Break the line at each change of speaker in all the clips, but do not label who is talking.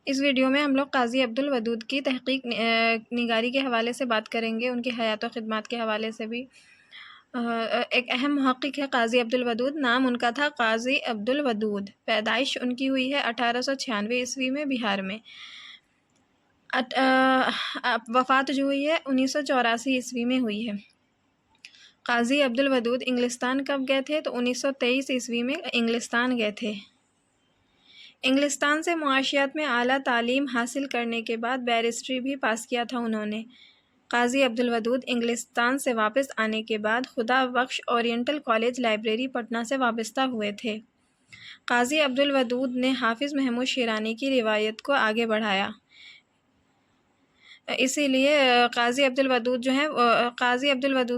اس video میں ہم لوگ قاضی عبدالودود کی تحقیق نگاری کے حوالے سے بات کریں گے، ان کی حیات و خدمات کے حوالے سے بھی۔ ایک اہم محقق ہے قاضی عبدالودود، نام ان کا تھا قاضی عبدالودود۔ پیدائش ان کی ہوئی ہے 1896 عیسوی میں بہار میں۔ وفات جو ہوئی ہے 1984 عیسوی میں ہوئی ہے۔ قاضی عبدالودود انگلستان کب گئے تھے؟ تو 1923 عیسوی میں انگلستان گئے تھے۔ انگلستان سے معاشیات میں اعلیٰ تعلیم حاصل کرنے کے بعد بیرسٹری بھی پاس کیا تھا انہوں نے۔ قاضی عبدالودود انگلستان سے واپس آنے کے بعد خدا بخش اورینٹل کالج لائبریری پٹنہ سے وابستہ ہوئے تھے۔ قاضی عبدالودود نے حافظ محمود شیرانی کی روایت کو آگے بڑھایا، اسی لیے قاضی عبدالودود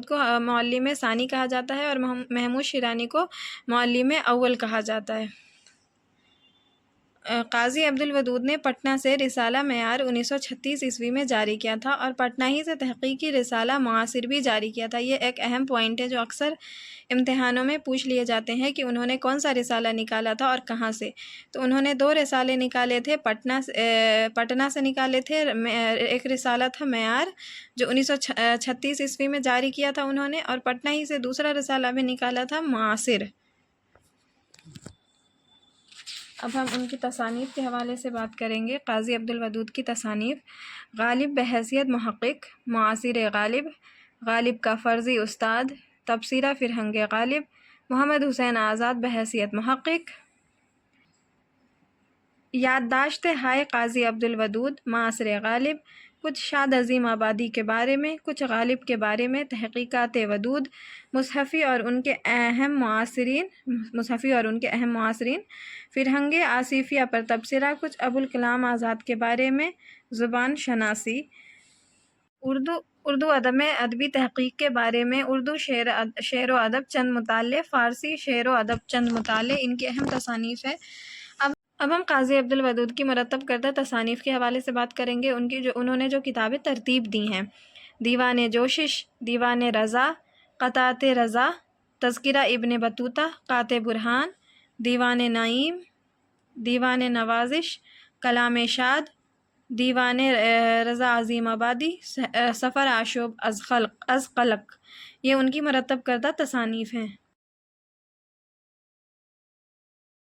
کو معلم ثانی کہا جاتا ہے اور محمود شیرانی کو معلم اول کہا جاتا ہے۔ قاضی عبدالودود نے پٹنہ سے رسالہ معیار 1936 عیسوی میں جاری کیا تھا اور پٹنہ ہی سے تحقیقی رسالہ معاصر بھی جاری کیا تھا۔ یہ ایک اہم پوائنٹ ہے جو اکثر امتحانوں میں پوچھ لیے جاتے ہیں کہ انہوں نے کون سا رسالہ نکالا تھا اور کہاں سے۔ تو انہوں نے 2 رسالے نکالے تھے، پٹنہ سے نکالے تھے۔ ایک رسالہ تھا معیار جو 1936 عیسوی میں جاری کیا تھا انہوں نے، اور پٹنہ ہی سے دوسرا رسالہ بھی نکالا تھا معاصر۔ اب ہم ان کی تصانیف کے حوالے سے بات کریں گے۔ قاضی عبدالودود کی تصانیف: غالب بحیثیت محقق، معاصر غالب، غالب کا فرضی استاد، تبصرہ فرہنگ غالب، محمد حسین آزاد بحیثیت محقق، یادداشت ہائے قاضی عبدالودود، معاصر غالب، کچھ شاد عظیم آبادی کے بارے میں، کچھ غالب کے بارے میں، تحقیقات ودود، مصحفی اور ان کے اہم معاصرین، فرہنگ آصفیہ پر تبصرہ، کچھ ابوالکلام آزاد کے بارے میں، زبان شناسی، اردو ادب میں ادبی تحقیق کے بارے میں، اردو شعر و ادب چند مطالعے، فارسی شعر و ادب چند مطالعے، ان کی اہم تصانیف ہے۔ اب ہم قاضی عبدالودود کی مرتب کردہ تصانیف کے حوالے سے بات کریں گے، انہوں نے جو کتابیں ترتیب دی ہیں: دیوان جوشش، دیوان رضا، قطعۃ رضا، تذکرہ ابن بطوطہ، قاطع برہان، دیوان نعیم، دیوان نوازش، کلام شاد، دیوان رضا عظیم آبادی، سفر آشوب از قلق، یہ ان کی مرتب کردہ تصانیف ہیں۔